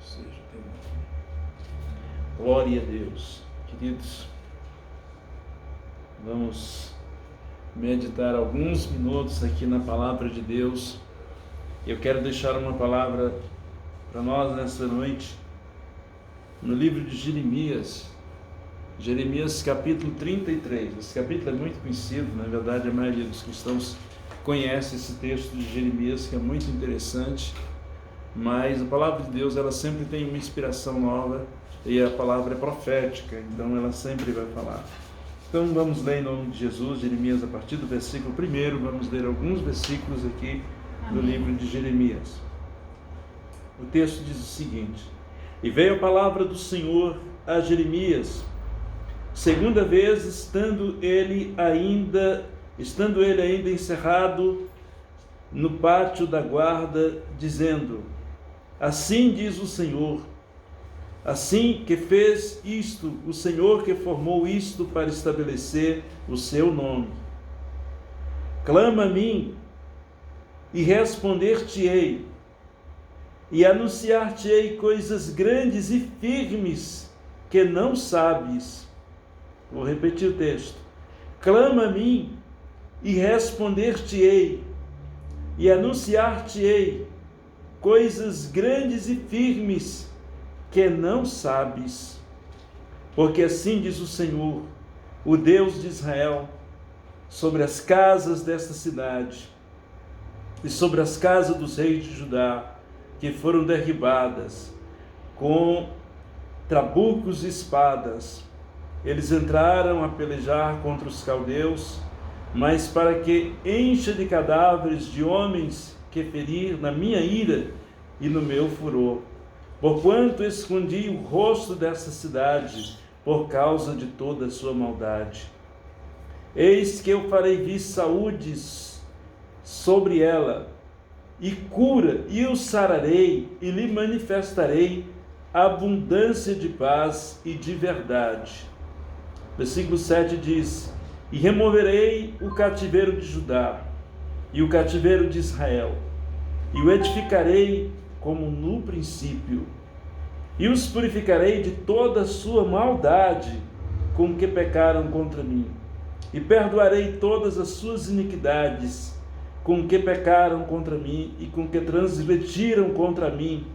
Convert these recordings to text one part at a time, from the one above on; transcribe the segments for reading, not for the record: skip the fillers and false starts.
Seja teu nome. Glória a Deus. Queridos, vamos meditar alguns minutos aqui na palavra de Deus. Eu quero deixar uma palavra para nós nessa noite, no livro de Jeremias, capítulo 33. Esse capítulo é muito conhecido, na verdade a maioria dos cristãos conhece esse texto de Jeremias, que é muito interessante, mas a palavra de Deus, ela sempre tem uma inspiração nova, e a palavra é profética, então ela sempre vai falar. Então vamos ler em nome de Jesus, Jeremias, a partir do versículo 1, vamos ler alguns versículos aqui do livro de Jeremias. O texto diz o seguinte: E veio a palavra do Senhor a Jeremias, segunda vez, estando ele ainda encerrado no pátio da guarda, dizendo: Assim diz o Senhor, assim que fez isto, o Senhor que formou isto para estabelecer o seu nome. Clama a mim, e responder-te-ei, e anunciar-te-ei coisas grandes e firmes que não sabes. Vou repetir o texto. Clama a mim, e responder-te-ei, e anunciar-te-ei coisas grandes e firmes que não sabes. Porque assim diz o Senhor, o Deus de Israel, sobre as casas desta cidade e sobre as casas dos reis de Judá, que foram derribadas com trabucos e espadas. Eles entraram a pelejar contra os caldeus, mas para que encha de cadáveres de homens que ferir na minha ira e no meu furor. Porquanto escondi o rosto dessa cidade por causa de toda a sua maldade. Eis que eu farei vir saúdes sobre ela, e cura, e o sararei, e lhe manifestarei abundância de paz e de verdade. Versículo 7 diz: E removerei o cativeiro de Judá e o cativeiro de Israel, e o edificarei como no princípio, e os purificarei de toda a sua maldade com que pecaram contra mim, e perdoarei todas as suas iniquidades com que pecaram contra mim e com que transgrediram contra mim,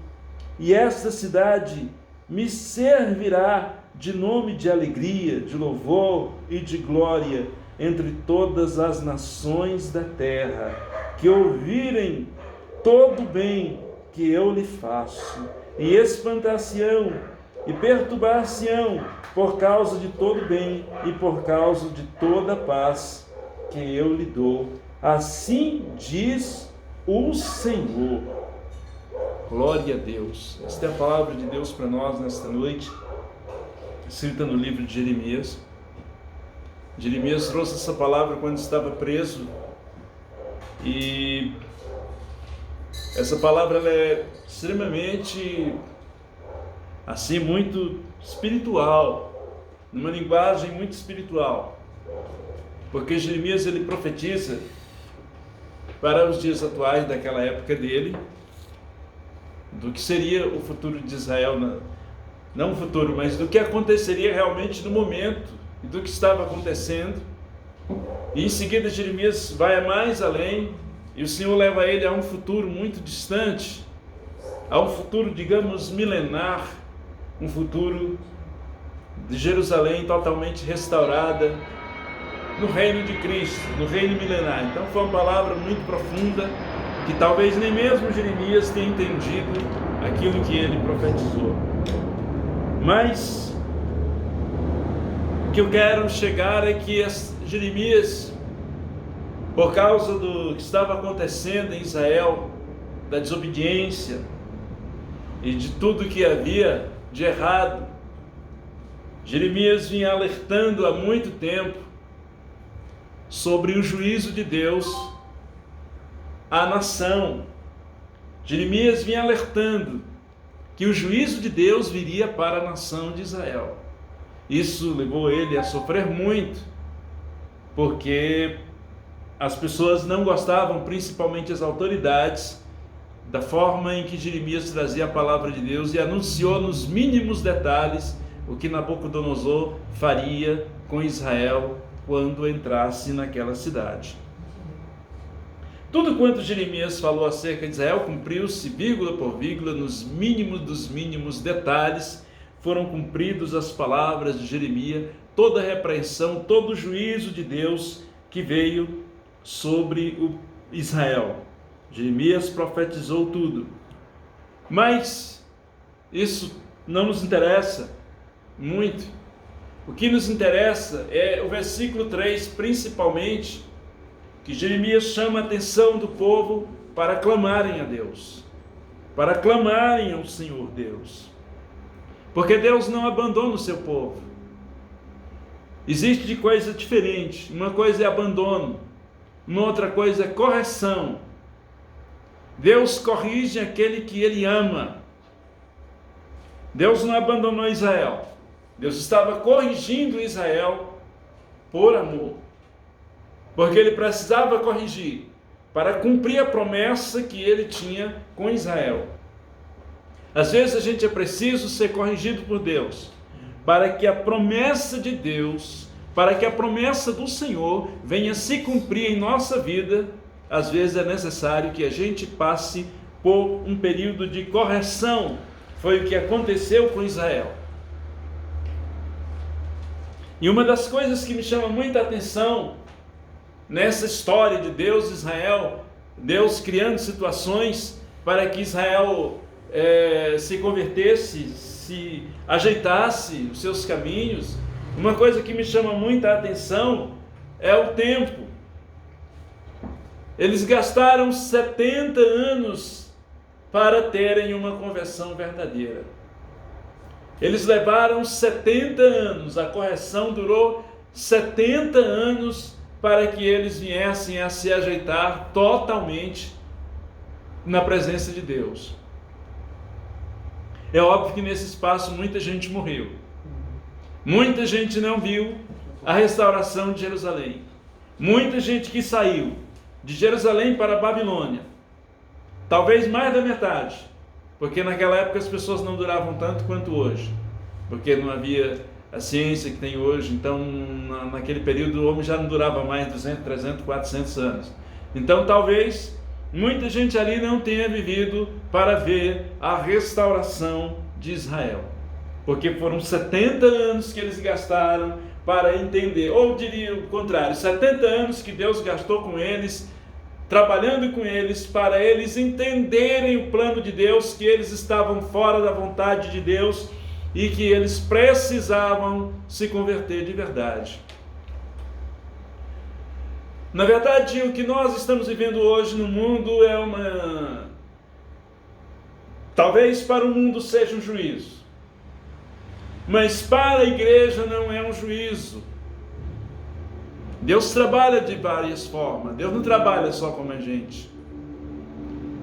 e esta cidade me servirá de nome de alegria, de louvor e de glória entre todas as nações da terra, que ouvirem todo o bem que eu lhe faço, e espantar-se-ão e perturbar-se-ão por causa de todo o bem e por causa de toda a paz que eu lhe dou. Assim diz o Senhor. Glória a Deus. Esta é a palavra de Deus para nós nesta noite, escrita no livro de Jeremias. Jeremias trouxe essa palavra quando estava preso, e essa palavra ela é extremamente, assim, muito espiritual, numa linguagem muito espiritual, porque Jeremias ele profetiza para os dias atuais daquela época dele, do que seria o futuro de Israel, não o futuro, mas do que aconteceria realmente no momento, e do que estava acontecendo. E em seguida Jeremias vai mais além, e o Senhor leva ele a um futuro muito distante, a um futuro, digamos, milenar, um futuro de Jerusalém totalmente restaurada, no reino de Cristo, no reino milenar. Então foi uma palavra muito profunda, que talvez nem mesmo Jeremias tenha entendido aquilo que ele profetizou. Mas o que eu quero chegar é que Jeremias, por causa do que estava acontecendo em Israel, da desobediência e de tudo que havia de errado, Jeremias vinha alertando há muito tempo sobre o juízo de Deus à nação. Jeremias vinha alertando que o juízo de Deus viria para a nação de Israel. Isso levou ele a sofrer muito, porque as pessoas não gostavam, principalmente as autoridades, da forma em que Jeremias trazia a palavra de Deus e anunciou nos mínimos detalhes o que Nabucodonosor faria com Israel quando entrasse naquela cidade. Tudo quanto Jeremias falou acerca de Israel cumpriu-se, vírgula por vírgula, nos mínimos dos mínimos detalhes. Foram cumpridas as palavras de Jeremias, toda a repreensão, todo o juízo de Deus que veio sobre o Israel. Jeremias profetizou tudo. Mas isso não nos interessa muito. O que nos interessa é o versículo 3, principalmente, que Jeremias chama a atenção do povo para clamarem a Deus, para clamarem ao Senhor Deus, porque Deus não abandona o seu povo. Existe de coisa diferente. Uma coisa é abandono, uma outra coisa é correção. Deus corrige aquele que Ele ama. Deus não abandonou Israel. Deus estava corrigindo Israel por amor, porque Ele precisava corrigir para cumprir a promessa que Ele tinha com Israel. Às vezes a gente é preciso ser corrigido por Deus, para que a promessa de Deus, para que a promessa do Senhor venha se cumprir em nossa vida. Às vezes é necessário que a gente passe por um período de correção. Foi o que aconteceu com Israel. E uma das coisas que me chama muita atenção nessa história de Deus e Israel, Deus criando situações para que Israel se convertesse, se ajeitasse os seus caminhos. Uma coisa que me chama muita atenção é o tempo. Eles gastaram 70 anos para terem uma conversão verdadeira. Eles levaram 70 anos, a correção durou 70 anos para que eles viessem a se ajeitar totalmente na presença de Deus. É óbvio que nesse espaço muita gente morreu. Muita gente não viu a restauração de Jerusalém. Muita gente que saiu de Jerusalém para a Babilônia. Talvez mais da metade, porque naquela época as pessoas não duravam tanto quanto hoje, porque não havia a ciência que tem hoje. Então naquele período o homem já não durava mais 200, 300, 400 anos. Então talvez muita gente ali não tenha vivido para ver a restauração de Israel, porque foram 70 anos que eles gastaram para entender, ou diria o contrário, 70 anos que Deus gastou com eles, trabalhando com eles, para eles entenderem o plano de Deus, que eles estavam fora da vontade de Deus e que eles precisavam se converter de verdade. Na verdade, o que nós estamos vivendo hoje no mundo é talvez para o mundo seja um juízo, mas para a igreja não é um juízo. Deus trabalha de várias formas. Deus não trabalha só como a gente.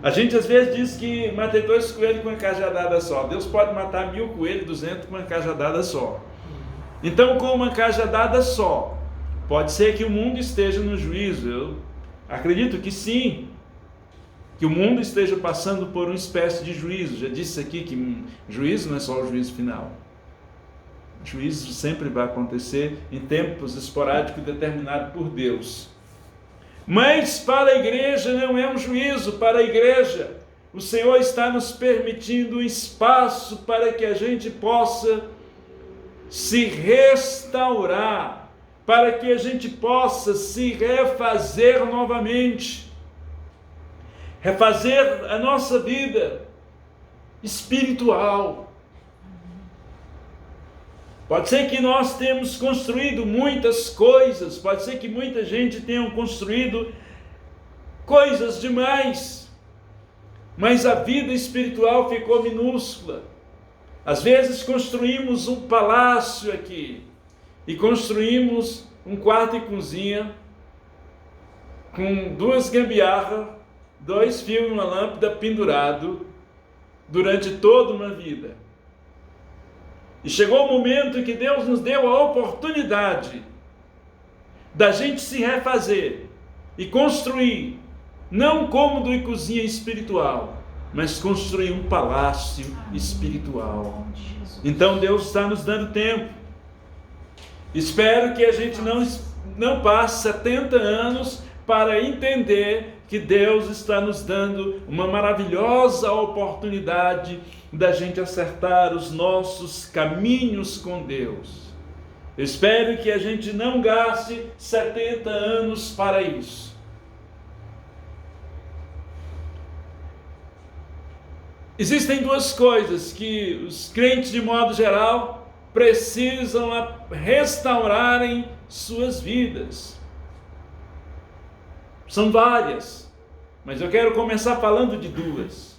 A gente às vezes diz que matei 2 coelhos com uma cajadada só. Deus pode matar 1000 coelhos, 200 com uma cajadada só. Então, com uma cajadada só, pode ser que o mundo esteja no juízo. Eu acredito que sim, que o mundo esteja passando por uma espécie de juízo. Já disse aqui que juízo não é só o juízo final. Juízo sempre vai acontecer em tempos esporádicos determinados por Deus. Mas para a igreja não é um juízo. Para a igreja, o Senhor está nos permitindo um espaço para que a gente possa se restaurar, para que a gente possa se refazer novamente, refazer a nossa vida espiritual. Pode ser que nós tenhamos construído muitas coisas, pode ser que muita gente tenha construído coisas demais, mas a vida espiritual ficou minúscula. Às vezes construímos um palácio aqui, e construímos um quarto e cozinha, com 2 gambiarras, 2 fios e uma lâmpada pendurado, durante toda uma vida. E chegou o momento em que Deus nos deu a oportunidade da gente se refazer e construir, não cômodo e cozinha espiritual, mas construir um palácio espiritual. Então Deus está nos dando tempo. Espero que a gente não passe 70 anos para entender que Deus está nos dando uma maravilhosa oportunidade da gente acertar os nossos caminhos com Deus. Eu espero que a gente não gaste 70 anos para isso. Existem duas coisas que os crentes, de modo geral, precisam restaurarem suas vidas. São várias, mas eu quero começar falando de duas.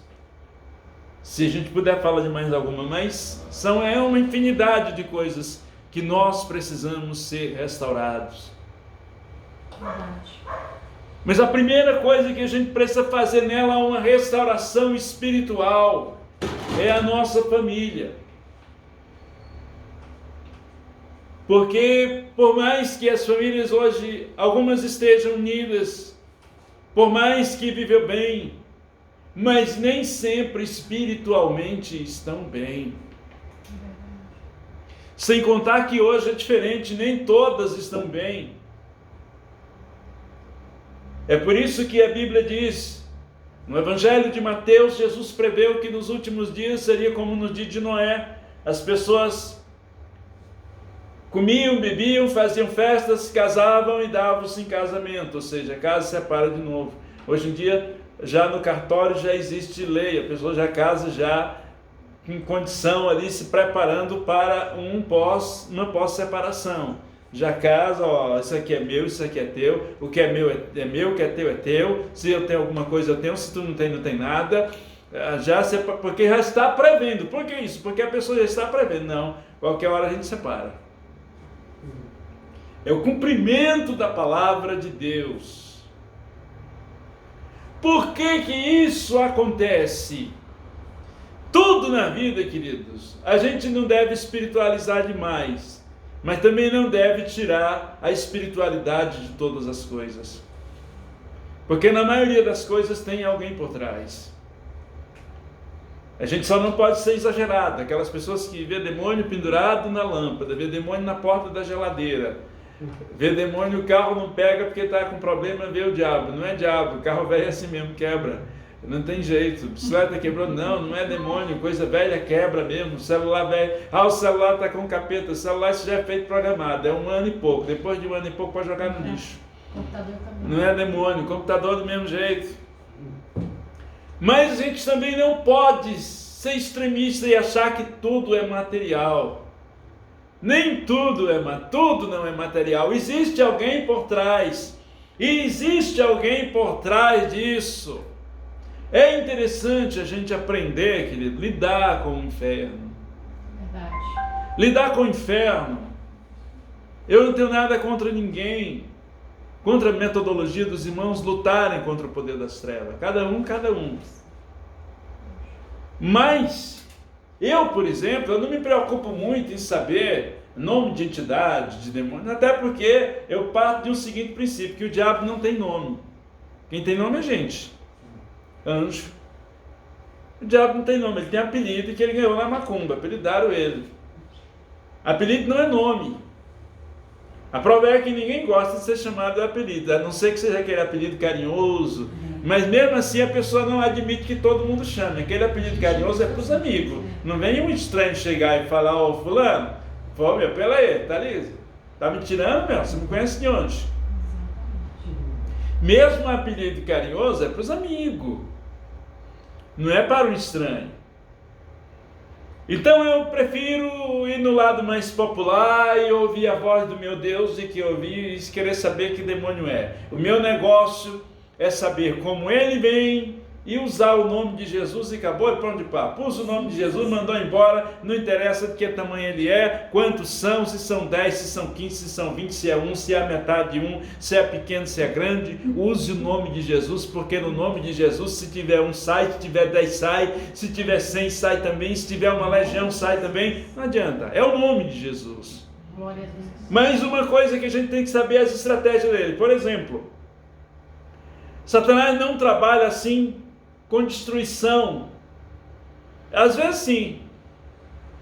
Se a gente puder falar de mais alguma, mas é uma infinidade de coisas que nós precisamos ser restaurados. Verdade. Mas a primeira coisa que a gente precisa fazer nela é uma restauração espiritual. É a nossa família. Porque por mais que as famílias hoje, algumas estejam unidas, por mais que viveu bem, mas nem sempre espiritualmente estão bem. Sem contar que hoje é diferente, nem todas estão bem. É por isso que a Bíblia diz, no Evangelho de Mateus, Jesus preveu que nos últimos dias seria como no dia de Noé. As pessoas comiam, bebiam, faziam festas, casavam e davam-se em casamento, ou seja, a casa se separa de novo. Hoje em dia, já no cartório já existe lei, a pessoa já casa já em condição ali, se preparando para uma pós-separação. Já casa, ó, isso aqui é meu, isso aqui é teu, o que é meu é meu, o que é teu, se eu tenho alguma coisa eu tenho, se tu não tem, não tem nada. Porque já está prevendo. Por que isso? Porque a pessoa já está prevendo. Não, qualquer hora a gente separa. É o cumprimento da palavra de Deus. Por que que isso acontece? Tudo na vida, queridos, a gente não deve espiritualizar demais, mas também não deve tirar a espiritualidade de todas as coisas. Porque na maioria das coisas tem alguém por trás. A gente só não pode ser exagerado. Aquelas pessoas que vê demônio pendurado na lâmpada, vê demônio na porta da geladeira, vê demônio, o carro não pega porque está com problema, vê o diabo. Não é diabo, o carro velho é assim mesmo, quebra. Não tem jeito, bicicleta quebrou, não é demônio, coisa velha quebra mesmo, celular velho, o celular está com capeta, o celular isso já é feito programado, é 1 ano e pouco, depois de 1 ano e pouco pode jogar no lixo. Computador também. Não é demônio, computador do mesmo jeito. Mas a gente também não pode ser extremista e achar que tudo é material. Nem tudo não é material, existe alguém por trás, e existe alguém por trás disso. É interessante a gente aprender, querido, lidar com o inferno. Verdade. Lidar com o inferno. Eu não tenho nada contra ninguém, contra a metodologia dos irmãos lutarem contra o poder das trevas. Cada um. Mas, eu, por exemplo, eu não me preocupo muito em saber nome de entidade, de demônio, até porque eu parto de um seguinte princípio, que o diabo não tem nome. Quem tem nome é gente. Anjo. O diabo não tem nome, ele tem apelido que ele ganhou na macumba, apelidaram ele. Apelido não é nome. A prova é que ninguém gosta de ser chamado de apelido, a não ser que seja aquele apelido carinhoso, mas mesmo assim a pessoa não admite que todo mundo chame. Aquele apelido carinhoso é para os amigos. Não vem um estranho chegar e falar, ô fulano, pô, meu, pela aí, tá ali, tá me tirando, meu, você me conhece de onde? Mesmo o apelido carinhoso é para os amigos. Não é para um estranho. Então eu prefiro ir no lado mais popular e ouvir a voz do meu Deus e que ouvir e querer saber que demônio é. O meu negócio é saber como ele vem e usar o nome de Jesus e acabou, e pronto de papo. Usa o nome de Jesus, mandou embora, não interessa de que tamanho ele é, quantos são, se são 10, se são 15, se são 20, se é um, se é a metade de um, se é pequeno, se é grande. Use o nome de Jesus, porque no nome de Jesus, se tiver um sai, se tiver 10 sai, se tiver 100 sai também, se tiver uma legião sai também, não adianta, é o nome de Jesus. Glória a Deus. Mas uma coisa que a gente tem que saber é as estratégias dele. Por exemplo, Satanás não trabalha assim com destruição. Às vezes sim,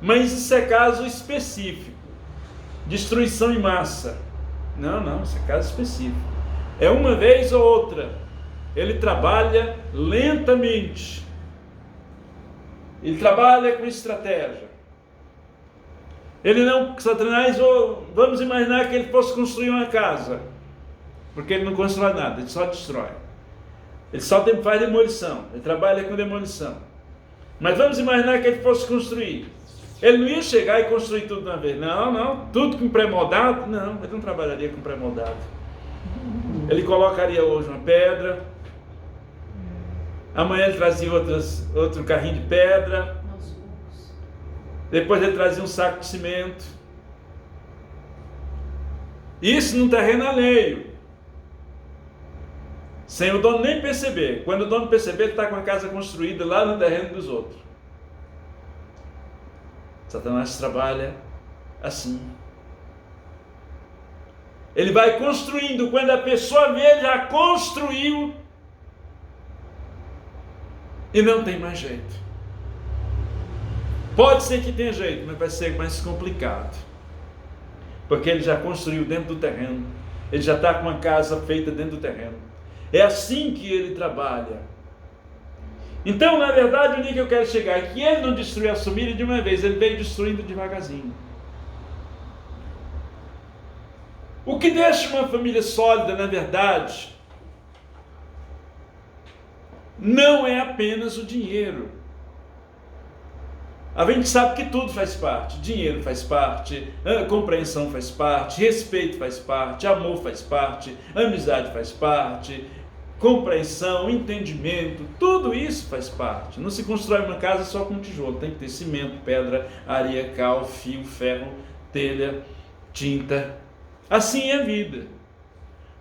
mas isso é caso específico. Destruição em massa. Não, isso é caso específico. É uma vez ou outra. Ele trabalha lentamente. Ele trabalha com estratégia. Ele não, Satanás, vamos imaginar que ele fosse construir uma casa. Porque ele não constrói nada, ele só destrói. Ele só faz demolição, ele trabalha com demolição. Mas vamos imaginar que ele fosse construir. Ele não ia chegar e construir tudo de uma vez. Não, tudo com pré-moldado. Não, ele não trabalharia com pré-moldado. Ele colocaria hoje uma pedra. Amanhã ele trazia outro carrinho de pedra. Depois ele trazia um saco de cimento. Isso num terreno alheio. Sem o dono nem perceber. Quando o dono perceber, ele está com a casa construída lá no terreno dos outros. Satanás trabalha assim. Ele vai construindo. Quando a pessoa vê, ele já construiu. E não tem mais jeito. Pode ser que tenha jeito, mas vai ser mais complicado. Porque ele já construiu dentro do terreno. Ele já está com a casa feita dentro do terreno. É assim que ele trabalha. Então, na verdade, onde que eu quero chegar é que ele não destruiu a família de uma vez, ele veio destruindo devagarzinho. O que deixa uma família sólida, na verdade, não é apenas o dinheiro. A gente sabe que tudo faz parte. Dinheiro faz parte, compreensão faz parte, respeito faz parte, amor faz parte, amizade faz parte, compreensão, entendimento, tudo isso faz parte. Não se constrói uma casa só com tijolo, tem que ter cimento, pedra, areia, cal, fio, ferro, telha, tinta. Assim é a vida.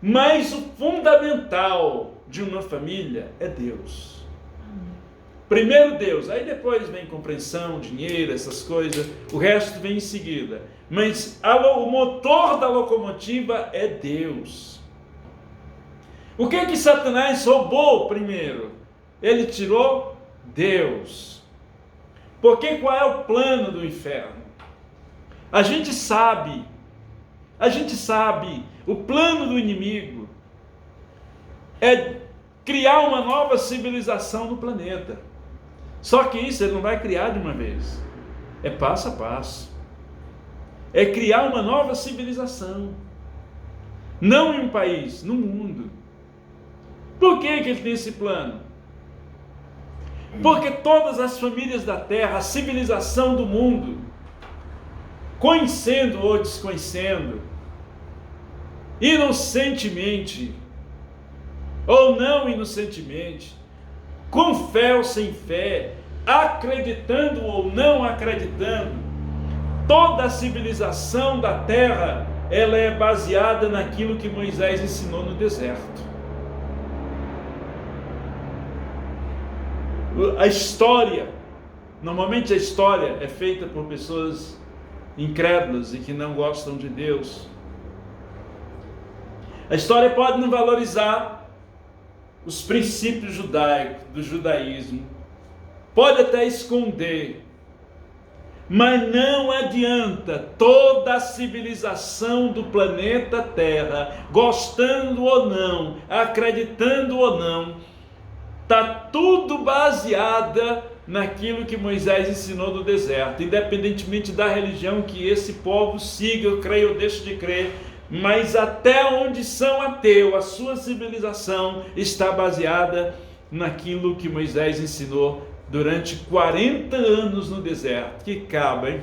Mas o fundamental de uma família é Deus. Primeiro Deus, aí depois vem compreensão, dinheiro, essas coisas, o resto vem em seguida. Mas o motor da locomotiva é Deus. O que Satanás roubou primeiro? Ele tirou Deus. Porque qual é o plano do inferno? A gente sabe, o plano do inimigo é criar uma nova civilização no planeta. Só que isso ele não vai criar de uma vez. É passo a passo. É criar uma nova civilização. Não em um país, no mundo. Por que ele tem esse plano? Porque todas as famílias da terra, a civilização do mundo, conhecendo ou desconhecendo, inocentemente ou não inocentemente, com fé ou sem fé, acreditando ou não acreditando, toda a civilização da terra, ela é baseada naquilo que Moisés ensinou no deserto. A história, normalmente a história é feita por pessoas incrédulas e que não gostam de Deus. A história pode não valorizar os princípios judaicos, do judaísmo, pode até esconder, mas não adianta. Toda a civilização do planeta Terra, gostando ou não, acreditando ou não, está tudo baseada naquilo que Moisés ensinou no deserto, independentemente da religião que esse povo siga, eu creio ou deixe de crer. Mas até onde são ateus, a sua civilização está baseada naquilo que Moisés ensinou durante 40 anos no deserto. Que cabo, hein?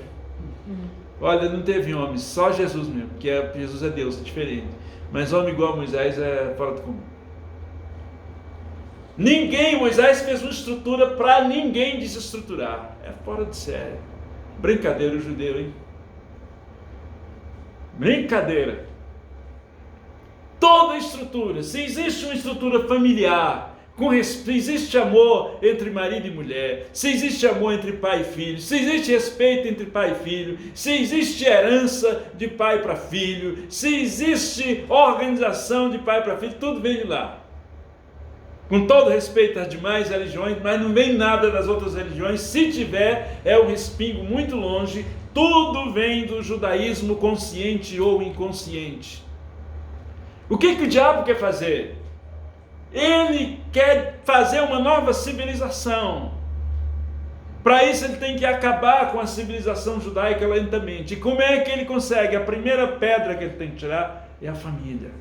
Olha, não teve homem, só Jesus mesmo, porque Jesus é Deus, é diferente. Mas homem igual a Moisés é fora do comum. Moisés fez uma estrutura para ninguém desestruturar. É fora de série. Brincadeira o judeu, hein? Brincadeira. Toda estrutura, se existe uma estrutura familiar, se existe amor entre marido e mulher, se existe amor entre pai e filho, se existe respeito entre pai e filho, se existe herança de pai para filho, se existe organização de pai para filho, tudo vem de lá. Com todo respeito às demais religiões, mas não vem nada das outras religiões. Se tiver, é um respingo muito longe. Tudo vem do judaísmo, consciente ou inconsciente. O que o diabo quer fazer? Ele quer fazer uma nova civilização. Para isso ele tem que acabar com a civilização judaica lentamente. E como é que ele consegue? A primeira pedra que ele tem que tirar é a família.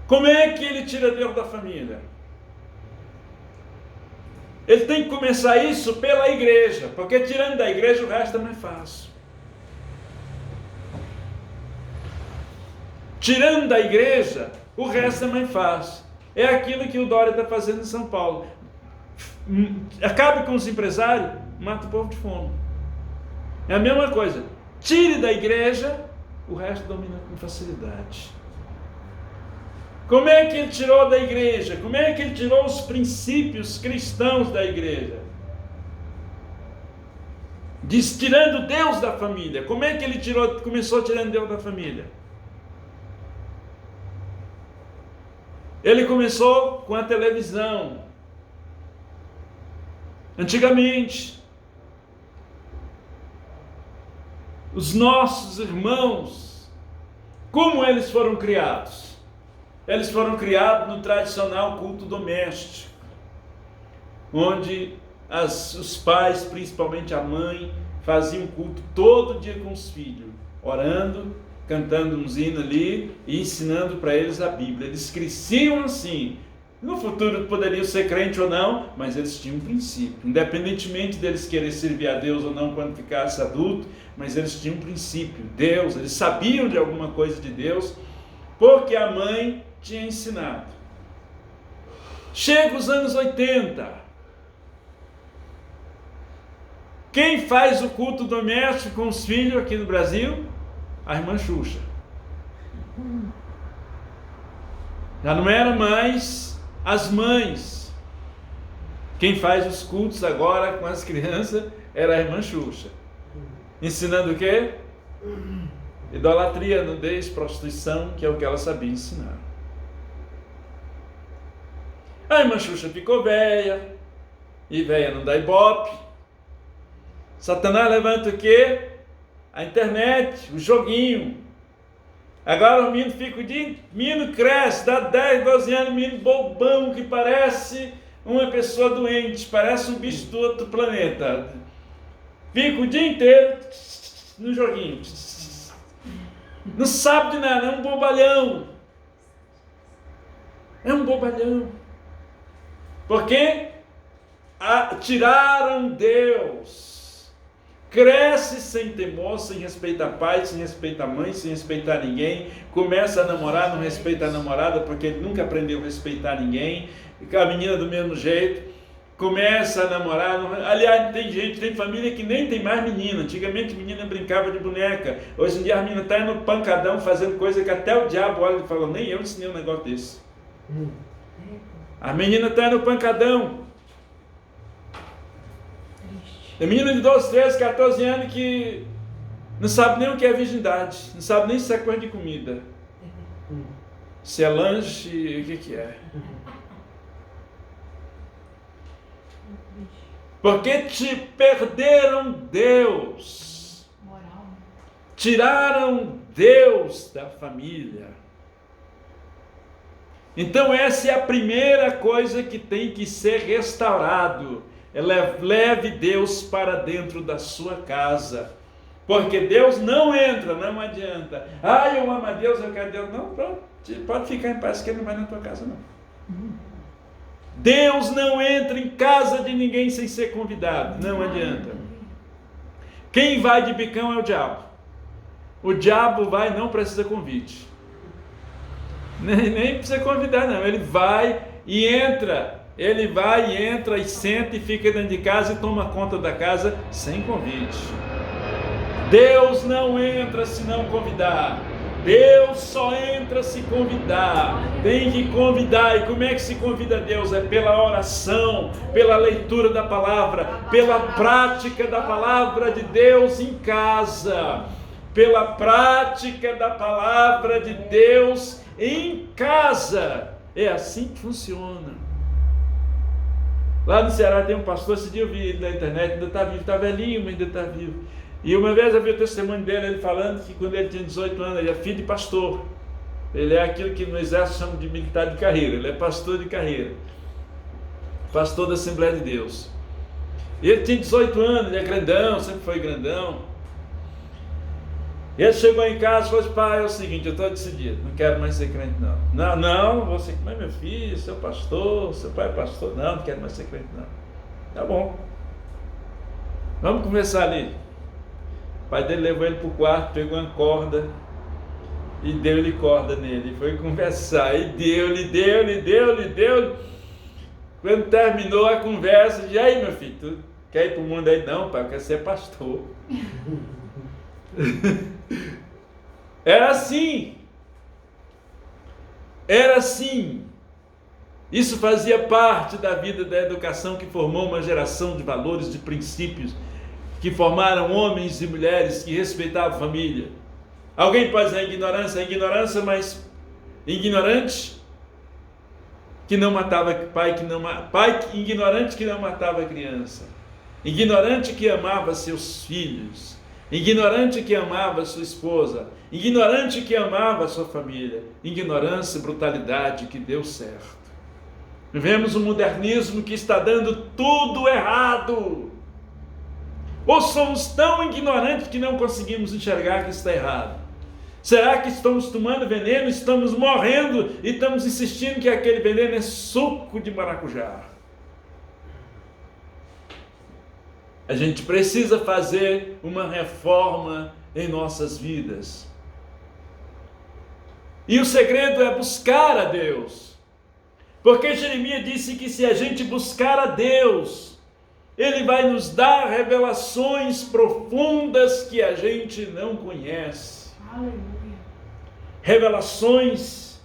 Como é que ele tira Deus da família? Ele tem que começar isso pela igreja, porque tirando da igreja o resto é mais fácil. Tirando da igreja, o resto é mais fácil. É aquilo que o Dória está fazendo em São Paulo. Acabe com os empresários, mata o povo de fome. É a mesma coisa. Tire da igreja, o resto domina com facilidade. Como é que ele tirou da igreja? Como é que ele tirou os princípios cristãos da igreja? Diz, tirando Deus da família. Como é que ele começou tirando Deus da família? Ele começou com a televisão. Antigamente, os nossos irmãos, como eles foram criados? Eles foram criados no tradicional culto doméstico, onde os pais, principalmente a mãe, faziam culto todo dia com os filhos, orando, cantando uns hinos ali e ensinando para eles a Bíblia. Eles cresciam assim. No futuro poderiam ser crente ou não, mas eles tinham um princípio. Independentemente deles querer servir a Deus ou não quando ficasse adulto, mas eles tinham um princípio. Deus, eles sabiam de alguma coisa de Deus, porque a mãe tinha ensinado. Chega os anos 80. Quem faz o culto doméstico com os filhos aqui no Brasil? A irmã Xuxa. Já não era mais as mães. Quem faz os cultos agora com as crianças era a irmã Xuxa. Ensinando o quê? Idolatria, nudez, prostituição, que é o que ela sabia ensinar. A irmã Xuxa ficou velha, e velha não dá ibope. Satanás levanta o quê? A internet, o joguinho. Agora o menino fica o dia, menino cresce, dá 10, 12 anos, menino bobão, que parece uma pessoa doente, parece um bicho do outro planeta. Fica o dia inteiro no joguinho. Não sabe de nada, é um bobalhão. É um bobalhão. Porque tiraram Deus. Cresce sem temor, sem respeitar pai, sem respeitar mãe, sem respeitar ninguém. Começa a namorar, não respeita a namorada, porque ele nunca aprendeu a respeitar ninguém. A menina do mesmo jeito. Começa a namorar. Aliás, tem família que nem tem mais menina. Antigamente menina brincava de boneca. Hoje em dia a menina está no pancadão fazendo coisa que até o diabo olha e fala, nem eu ensinei um negócio desse. A menina está no pancadão. A menina de 12, 13, 14 anos que não sabe nem o que é virgindade. Não sabe nem se é coisa de comida. Se é lanche, o que é. Porque te perderam Deus. Tiraram Deus da família. Então essa é a primeira coisa que tem que ser restaurado. Leve Deus para dentro da sua casa. Porque Deus não entra, não adianta. Eu amo a Deus, eu quero Deus. Não, pronto, pode ficar em paz que Ele não vai na tua casa não. Deus não entra em casa de ninguém sem ser convidado. Não adianta. Quem vai de bicão é o diabo. O diabo vai, não precisa convite. Nem precisa convidar não. Ele vai e entra. Ele vai e entra e senta e fica dentro de casa e toma conta da casa sem convite. Deus não entra se não convidar. Deus só entra se convidar. Tem que convidar. E como é que se convida a Deus? É pela oração, pela leitura da palavra, pela prática da palavra de Deus em casa. Pela prática da palavra de Deus em casa. É assim que funciona. Lá no Ceará tem um pastor, esse dia eu vi ele na internet, ainda está vivo, está velhinho, mas ainda está vivo. E uma vez eu vi o testemunho dele, ele falando que quando ele tinha 18 anos, ele é filho de pastor. Ele é aquilo que no exército chamam de militar de carreira, ele é pastor de carreira. Pastor da Assembleia de Deus. E ele tinha 18 anos, ele é grandão, sempre foi grandão. Ele chegou em casa e falou assim: pai, é o seguinte, eu estou decidido, não quero mais ser crente não. Não, você como é meu filho, seu pastor, seu pai é pastor, não quero mais ser crente não. Tá bom. Vamos começar ali. O pai dele levou ele para o quarto, pegou uma corda e deu-lhe corda nele. Foi conversar e deu-lhe. Quando terminou a conversa, e aí meu filho, tu quer ir para o mundo aí? Não, pai, eu quero ser pastor. Era assim. Isso fazia parte da vida da educação que formou uma geração de valores, de princípios, que formaram homens e mulheres que respeitavam a família. Alguém pode dizer ignorância, mas ignorante que não matava ignorante que não matava a criança, ignorante que amava seus filhos, ignorante que amava sua esposa, ignorante que amava sua família. Ignorância e brutalidade que deu certo. Vivemos um modernismo que está dando tudo errado. Ou somos tão ignorantes que não conseguimos enxergar que está errado? Será que estamos tomando veneno, estamos morrendo e estamos insistindo que aquele veneno é suco de maracujá? A gente precisa fazer uma reforma em nossas vidas. E o segredo é buscar a Deus. Porque Jeremias disse que se a gente buscar a Deus, Ele vai nos dar revelações profundas que a gente não conhece. Aleluia. Revelações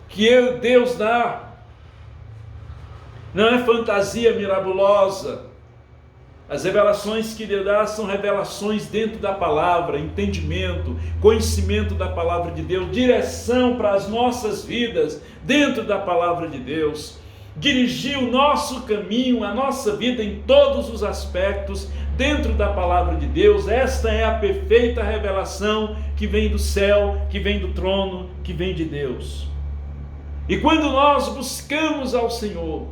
que Deus dá. Não é fantasia mirabulosa. As revelações que Deus dá são revelações dentro da palavra, entendimento, conhecimento da palavra de Deus, direção para as nossas vidas dentro da palavra de Deus. Dirigir o nosso caminho, a nossa vida em todos os aspectos dentro da palavra de Deus. Esta é a perfeita revelação que vem do céu, que vem do trono, que vem de Deus. E quando nós buscamos ao Senhor,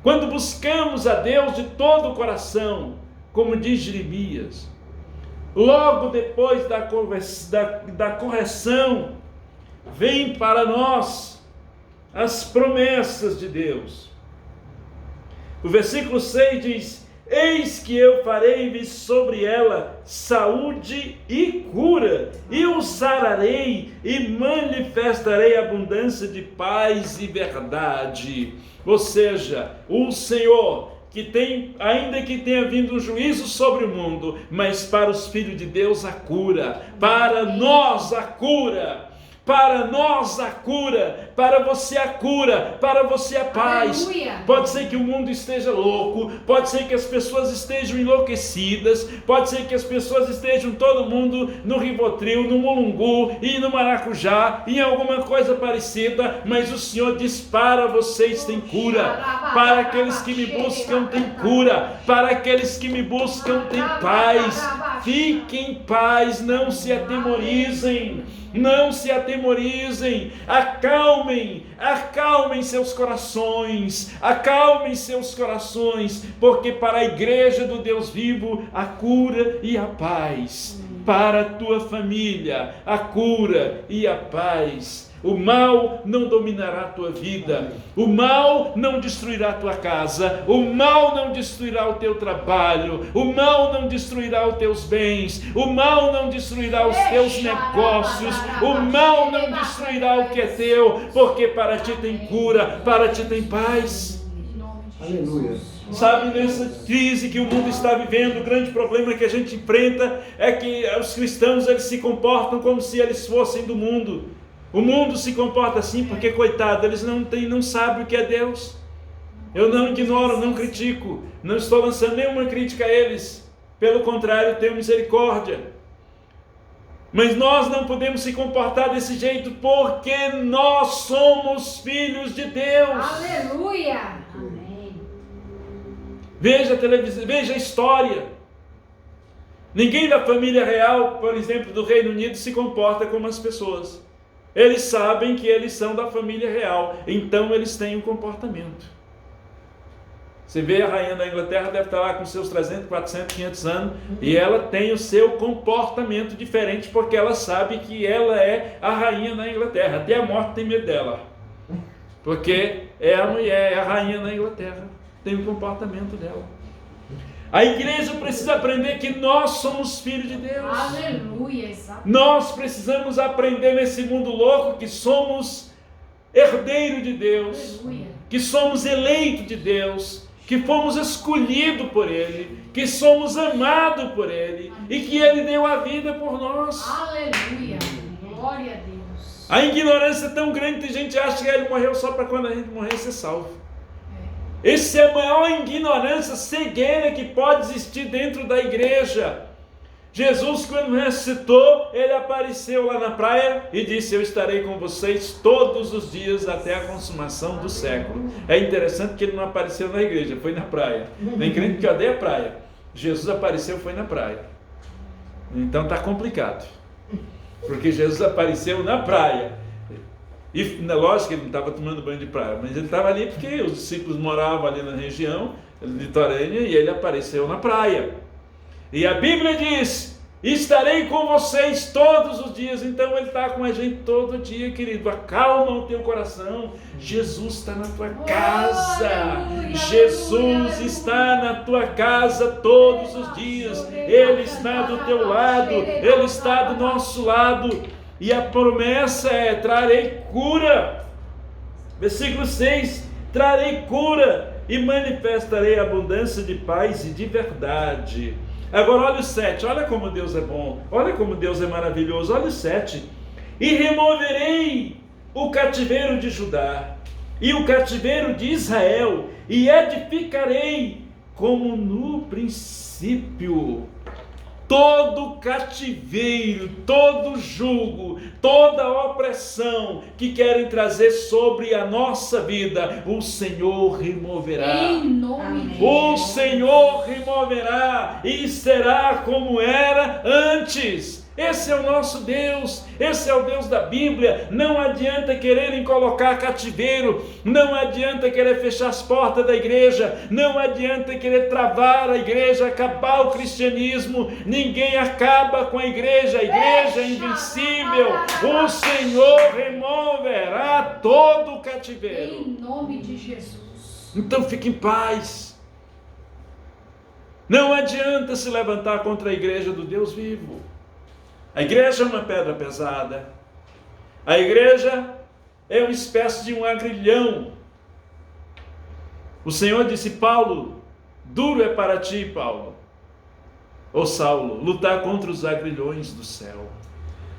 quando buscamos a Deus de todo o coração, como diz Jeremias, logo depois da correção, vem para nós as promessas de Deus. O versículo 6 diz: eis que eu farei vir sobre ela saúde e cura, e o sararei, e manifestarei abundância de paz e verdade. Ou seja, o Senhor, que tem, ainda que tenha vindo um juízo sobre o mundo, mas para os filhos de Deus a cura, para nós a cura. Para nós a cura, para você a cura, para você a paz. Aleluia. Pode ser que o mundo esteja louco, pode ser que as pessoas estejam enlouquecidas, pode ser que as pessoas estejam todo mundo no Rivotril, no Mulungu e no Maracujá, em alguma coisa parecida, mas o Senhor diz: para vocês tem cura, para aqueles que me buscam tem cura, para aqueles que me buscam tem paz. Fiquem em paz, não se atemorizem. Não se atemorizem, acalmem seus corações, porque para a igreja do Deus vivo, a cura e a paz, para a tua família, a cura e a paz. O mal não dominará a tua vida, o mal não destruirá a tua casa, o mal não destruirá o teu trabalho, o mal não destruirá os teus bens, o mal não destruirá os teus negócios, o mal não destruirá o que é teu, porque para ti tem cura, para ti tem paz. Aleluia. Sabe, nessa crise que o mundo está vivendo, o grande problema que a gente enfrenta é que os cristãos, eles se comportam como se eles fossem do mundo. O mundo se comporta assim porque, coitado, eles não sabem o que é Deus. Eu não ignoro, não critico, não estou lançando nenhuma crítica a eles. Pelo contrário, tenho misericórdia. Mas nós não podemos se comportar desse jeito porque nós somos filhos de Deus. Aleluia. Amém. Veja a televisão, veja a história. Ninguém da família real, por exemplo, do Reino Unido, se comporta como as pessoas. Eles sabem que eles são da família real, então eles têm um comportamento. Você vê a rainha da Inglaterra, deve estar lá com seus 300, 400, 500 anos, e ela tem o seu comportamento diferente, porque ela sabe que ela é a rainha da Inglaterra. Até a morte tem medo dela, porque é a mulher, é a rainha da Inglaterra, tem o comportamento dela. A igreja precisa aprender que nós somos filhos de Deus. Aleluia, exato. Nós precisamos aprender nesse mundo louco que somos herdeiro de Deus, Aleluia. que somos eleito de Deus, que fomos escolhidos por Ele, que somos amados por Ele e que Ele deu a vida por nós. Aleluia. Glória a Deus. A ignorância é tão grande que a gente acha que Ele morreu só para quando a gente morrer ser salvo. Essa é a maior ignorância, cegueira que pode existir dentro da igreja. Jesus, quando ressuscitou, Ele apareceu lá na praia e disse: eu estarei com vocês todos os dias até a consumação do século. É interessante que Ele não apareceu na igreja, foi na praia. Nem crente que eu odeio a praia. Jesus apareceu, foi na praia. Então está complicado, porque Jesus apareceu na praia. E lógico que ele não estava tomando banho de praia, mas ele estava ali porque os discípulos moravam ali na região litorânea e ele apareceu na praia. E a Bíblia diz: estarei com vocês todos os dias. Então ele está com a gente todo dia, querido. Acalma o teu coração. Jesus está na tua casa. Aleluia, Jesus aleluia, está na tua casa todos os dias. Ele está do teu lado, Ele está do nosso lado. E a promessa é: trarei cura. Versículo 6: trarei cura e manifestarei abundância de paz e de verdade. Agora olha o 7, olha como Deus é bom, olha como Deus é maravilhoso. Olha o 7: e removerei o cativeiro de Judá e o cativeiro de Israel, e edificarei como no princípio. Todo cativeiro, todo jugo, toda opressão que querem trazer sobre a nossa vida, o Senhor removerá. Em nome de O Jesus. Senhor removerá e será como era antes. Esse é o nosso Deus, esse é o Deus da Bíblia. Não adianta quererem colocar cativeiro, não adianta querer fechar as portas da igreja, não adianta querer travar a igreja, acabar o cristianismo. Ninguém acaba com a igreja é invencível. O Senhor removerá todo o cativeiro. Em nome de Jesus. Então fique em paz. Não adianta se levantar contra a igreja do Deus vivo. A igreja é uma pedra pesada. A igreja é uma espécie de um agrilhão. O Senhor disse: Paulo, duro é para ti, Paulo, ou Saulo, lutar contra os agrilhões do céu.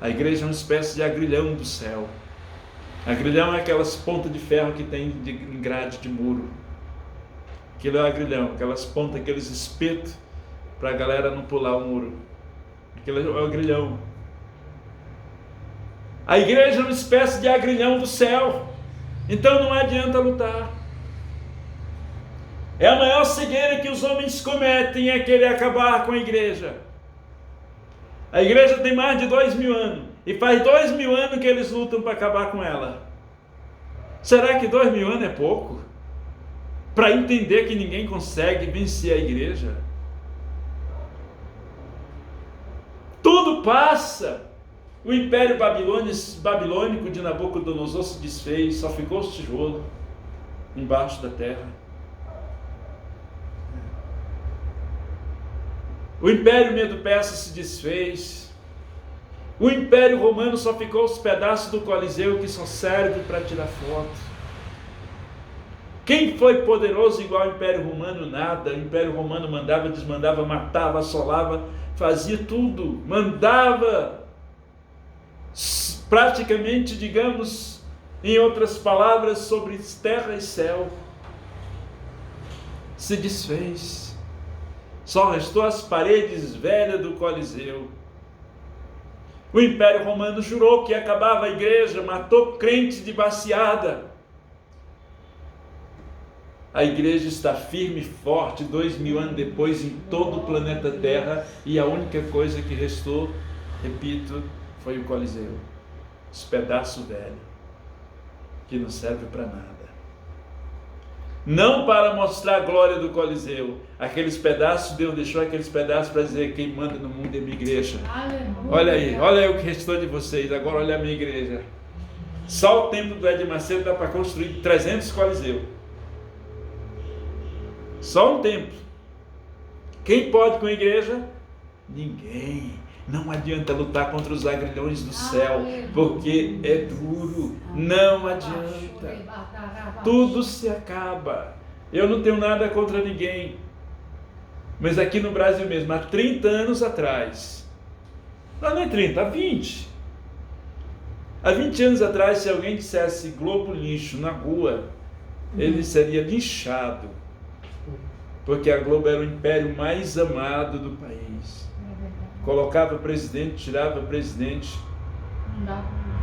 A igreja é uma espécie de agrilhão do céu. Agrilhão é aquelas pontas de ferro que tem em grade de muro. Aquilo é o agrilhão, aquelas pontas, aqueles espetos para a galera não pular o muro. Aquilo é o agrilhão. A igreja é uma espécie de agrilhão do céu. Então não adianta lutar. É a maior cegueira que os homens cometem, é querer acabar com a igreja. A igreja tem mais de 2000 anos. E faz 2000 anos que eles lutam para acabar com ela. Será que 2000 anos é pouco? Para entender que ninguém consegue vencer a igreja? Tudo passa. O império babilônico de Nabucodonosor se desfez, só ficou os tijolos embaixo da terra. O império medo-persa se desfez. O império romano só ficou os pedaços do Coliseu que só serve para tirar foto. Quem foi poderoso igual ao império romano? Nada. O império romano mandava, desmandava, matava, assolava, fazia tudo, mandava. Praticamente, digamos, em outras palavras, sobre terra e céu. Se desfez. Só restou as paredes velhas do Coliseu. O Império Romano jurou que acabava a igreja, matou crente de baseada. A igreja está firme e forte 2000 anos depois em todo o planeta Terra, e a única coisa que restou, repito, foi o Coliseu. Esse pedaço velho, que não serve para nada. Não para mostrar a glória do Coliseu. Aqueles pedaços, Deus deixou aqueles pedaços para dizer: quem manda no mundo é minha igreja. Aleluia. Olha aí o que restou de vocês. Agora olha a minha igreja. Só o templo do Edir Macedo dá para construir 300 Coliseu. Só um templo. Quem pode com a igreja? Ninguém. Não adianta lutar contra os agrilhões do céu, porque é duro. Não adianta. Tudo se acaba. Eu não tenho nada contra ninguém. Mas aqui no Brasil mesmo, há 30 anos atrás, não é 30, há 20. Há 20 anos atrás, se alguém dissesse Globo lixo na rua, ele seria linchado. Porque a Globo era o império mais amado do país. Colocava presidente, tirava presidente,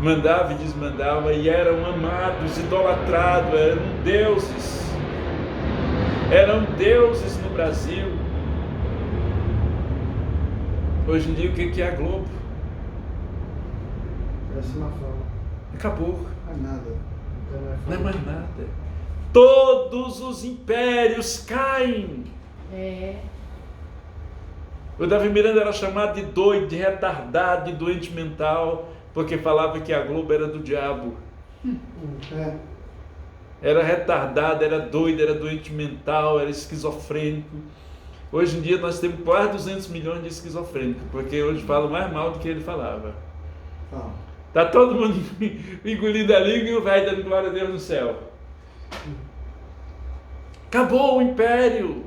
mandava e desmandava, e eram amados, idolatrados, eram deuses no Brasil. Hoje em dia, o que é a Globo? Acabou. Não é nada. Não é mais nada. Todos os impérios caem. O Davi Miranda era chamado de doido, de retardado, de doente mental, porque falava que a Globo era do diabo. Era retardado, era doido, era doente mental, era esquizofrênico. Hoje em dia nós temos quase 200 milhões de esquizofrênicos, porque hoje falam mais mal do que ele falava. Está todo mundo engolindo a língua e o velho dando glória a Deus no céu. Acabou o império.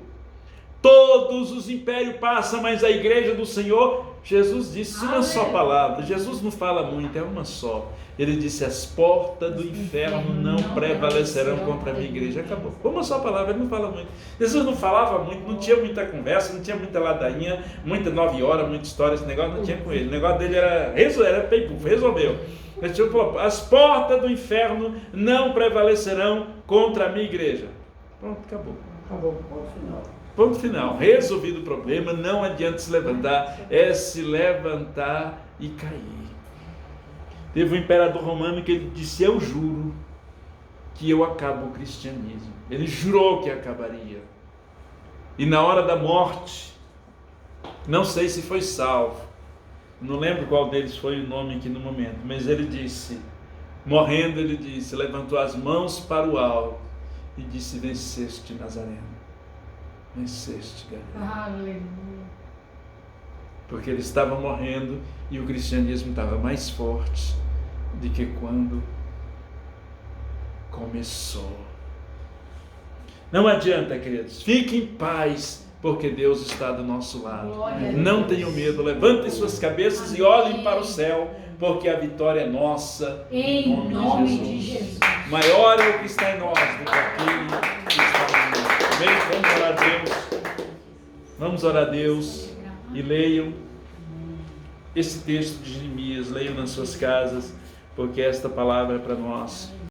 Todos os impérios passam, mas a igreja do Senhor, Jesus disse uma só palavra. Jesus não fala muito, é uma só. Ele disse: as portas do inferno não prevalecerão contra a minha igreja. Acabou. Uma só palavra, ele não fala muito. Jesus não falava muito, não tinha muita conversa, não tinha muita ladainha, muita 9 horas, muita história, esse negócio não tinha com ele. O negócio dele era resolveu. Ele falou: as portas do inferno não prevalecerão contra a minha igreja. Pronto, acabou. Ponto final. Ponto final. Resolvido o problema, não adianta se levantar, é se levantar e cair. Teve um imperador romano que ele disse: eu juro que eu acabo o cristianismo. Ele jurou que acabaria. E na hora da morte, não sei se foi salvo, não lembro qual deles foi o nome aqui no momento, mas ele disse, morrendo, ele disse, levantou as mãos para o alto e disse: venceste, Nazareno. Venceste, Galileu. Aleluia. Porque ele estava morrendo e o cristianismo estava mais forte do que quando começou. Não adianta, queridos, fiquem em paz, porque Deus está do nosso lado. Não tenham medo, levantem suas cabeças e olhem para o céu, porque a vitória é nossa. Em nome de Jesus. Maior é o que está em nós do que aquele que está em nós. Amém? Vamos orar a Deus. Vamos orar a Deus e leiam esse texto de Jeremias, leiam nas suas casas, porque esta palavra é para nós.